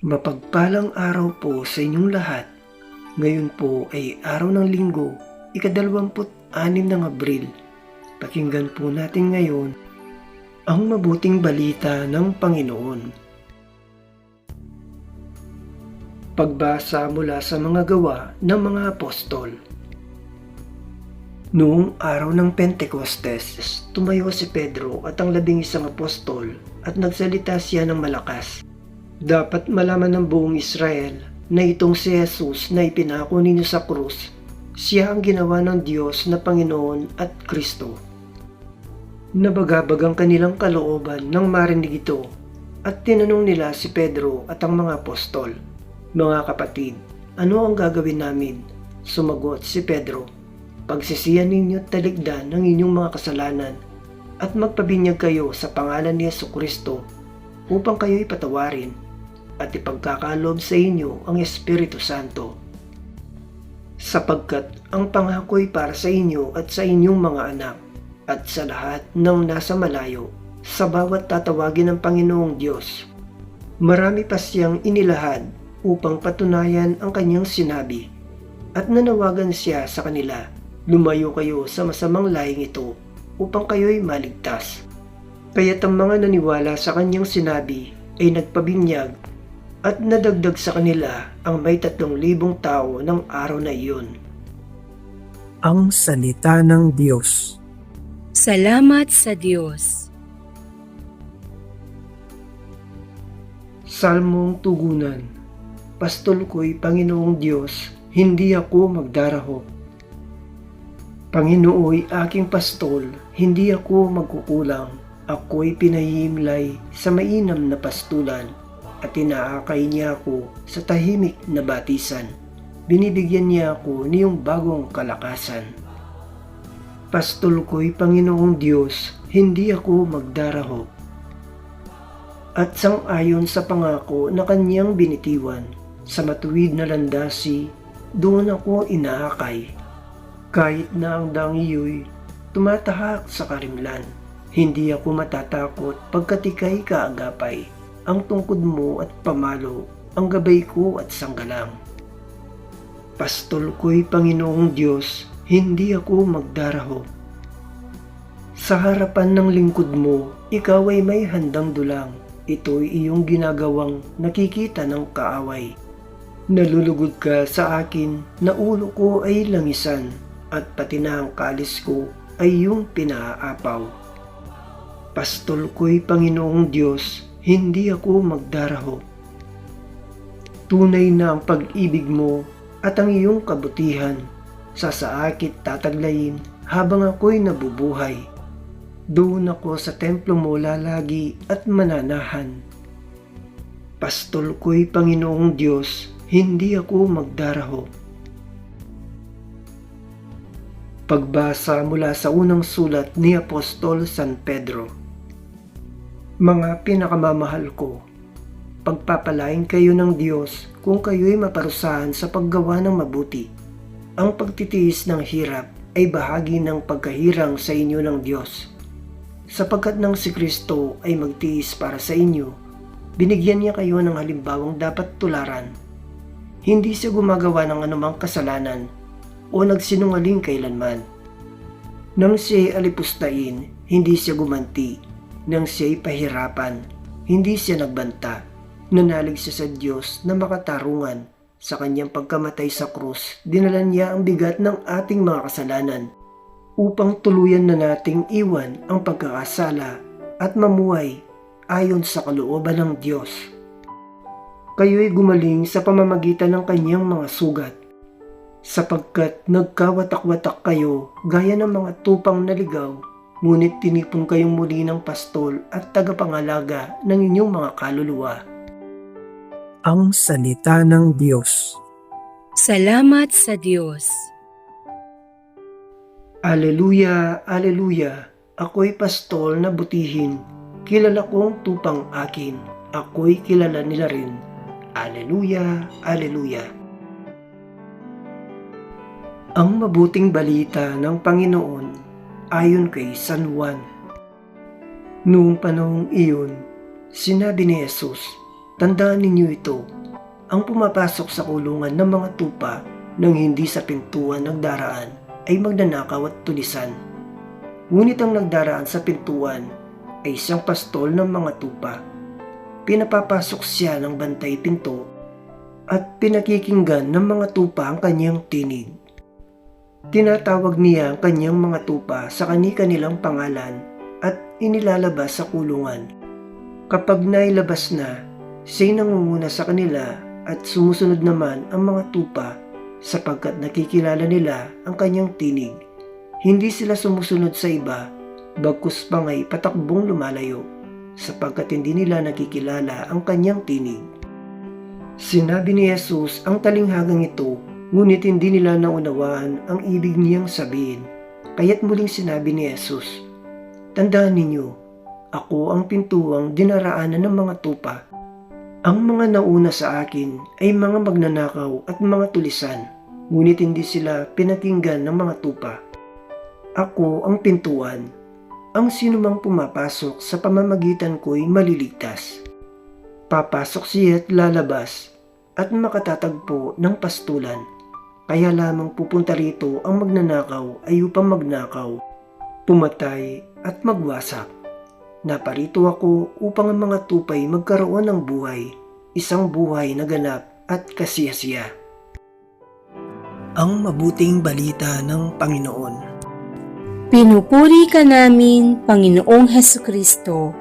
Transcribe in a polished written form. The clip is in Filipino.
Mapagpalang araw po sa inyong lahat. Ngayon po ay araw ng Linggo, ika-26 ng Abril. Pakinggan po natin ngayon ang mabuting balita ng Panginoon. Pagbasa mula sa mga gawa ng mga apostol. Noong araw ng Pentecostes, tumayo si Pedro at ang 11 apostol at nagsalita siya ng malakas. Dapat malaman ng buong Israel na itong si Jesus na ipinako ninyo sa krus, siya ang ginawa ng Diyos na Panginoon at Kristo. Nabagabag ang kanilang kalooban nang marinig ito at tinanong nila si Pedro at ang mga apostol, "Mga kapatid, ano ang gagawin namin?" Sumagot si Pedro, "Pagsisihan ninyo at talikdan ng inyong mga kasalanan at magpabinyag kayo sa pangalan ni Jesucristo upang kayo ipatawarin at ipagkakalob sa inyo ang Espiritu Santo. Sapagkat ang pangako'y para sa inyo at sa inyong mga anak at sa lahat ng nasa malayo, sa bawat tatawagin ng Panginoong Diyos." Marami pa siyang inilahad upang patunayan ang kanyang sinabi at nanawagan siya sa kanila, "Lumayo kayo sa masamang laing ito upang kayo'y maligtas." Kaya't ang mga naniwala sa kanyang sinabi ay nagpabinyag at nadagdag sa kanila ang may 3,000 tao ng araw na iyon. Ang salita ng Diyos. Salamat sa Diyos. Salmong tugunan. Pastol ko'y Panginoong Diyos, hindi ako magdarahop. Panginooy aking pastol, hindi ako magkukulang. Ako'y pinahihimlay sa mainam na pastulan at inaakay niya ako sa tahimik na batisan. Binibigyan niya ako niyong bagong kalakasan. Pastol ko'y Panginoong Diyos, hindi ako magdarahop. At sang-ayon sa pangako na kanyang binitiwan, sa matuwid na landasi, doon ako inaakay. Kahit na ang dangiyo'y tumatahak sa karimlan, hindi ako matatakot pagkat ika'y kaagapay. Ang tungkod mo at pamalo, ang gabay ko at sanggalang. Pastol ko'y Panginoong Diyos, hindi ako magdarahop. Sa harapan ng lingkod mo, ikaw ay may handang dulang. Ito'y iyong ginagawang nakikita ng kaaway. Nalulugod ka sa akin na ulo ko ay langisan at pati na ang kalis ko ay iyong pinaapaw. Pastol ko'y Panginoong Diyos, hindi ako magdarahop. Tunay na ang pag-ibig mo at ang iyong kabutihan, sasaakit tataglayin habang ako'y nabubuhay. Doon ako sa templo mo lalagi at mananahan. Pastol ko'y Panginoong Diyos, hindi ako magdarahop. Pagbasa mula sa unang sulat ni Apostol San Pedro. Mga pinakamamahal ko, pagpapalain kayo ng Diyos kung kayo'y maparusahan sa paggawa ng mabuti. Ang pagtitiis ng hirap ay bahagi ng pagkahirang sa inyo ng Diyos. Sapagkat nang si Kristo ay magtiis para sa inyo, binigyan niya kayo ng halimbawang dapat tularan. Hindi siya gumagawa ng anumang kasalanan o nagsinungaling kailanman. Nang siya'y alipustain, hindi siya gumanti. Nang siya'y pahirapan, hindi siya nagbanta. Nanalig siya sa Diyos na makatarungan. Sa kanyang pagkamatay sa krus, dinala niya ang bigat ng ating mga kasalanan upang tuluyan na nating iwan ang pagkakasala at mamuhay ayon sa kalooban ng Diyos. Kayo'y gumaling sa pamamagitan ng kanyang mga sugat, sapagkat nagkawatak-watak kayo gaya ng mga tupang naligaw, ngunit tinipon kayong muli ng pastol at tagapangalaga ng inyong mga kaluluwa. Ang salita ng Diyos. Salamat sa Diyos. Aleluya, aleluya, ako'y pastol na butihin, kilala kong tupang akin, ako'y kilala nila rin. Aleluya, aleluya. Ang mabuting balita ng Panginoon ayon kay San Juan. Noong panahong iyon, sinabi ni Jesus, Tandaan ninyo ito, ang pumapasok sa kulungan ng mga tupa nang hindi sa pintuan nagdaraan ay magnanakaw at tulisan. Ngunit ang nagdaraan sa pintuan ay isang pastol ng mga tupa. Pinapapasok siya ng bantay pinto at pinakikinggan ng mga tupa ang kanyang tinig. Tinatawag niya ang kanyang mga tupa sa kani-kanilang pangalan at inilalabas sa kulungan. Kapag nailabas na, siya'y nangunguna sa kanila at sumusunod naman ang mga tupa sapagkat nakikilala nila ang kanyang tinig. Hindi sila sumusunod sa iba, bagkus pa nga'y patakbong lumalayo sapagkat hindi nila nakikilala ang kanyang tinig. Sinabi ni Jesus ang talinghagang ito, ngunit hindi nila naunawaan ang ibig niyang sabihin. Kaya't muling sinabi ni Jesus, "Tandaan ninyo, ako ang pintuang dinaraanan ng mga tupa. Ang mga nauna sa akin ay mga magnanakaw at mga tulisan, ngunit hindi sila pinakinggan ng mga tupa. Ako ang pintuan. Ang sinumang pumapasok sa pamamagitan ko'y maliligtas. Papasok siya at lalabas at makatatagpo ng pastulan. Kaya lamang pupunta rito ang magnanakaw ay upang magnakaw, pumatay at magwasak. Naparito ako upang ang mga tupay magkaroon ng buhay, isang buhay na ganap at kasiyasiya." Ang mabuting balita ng Panginoon. Pinupuri ka namin, Panginoong Hesukristo.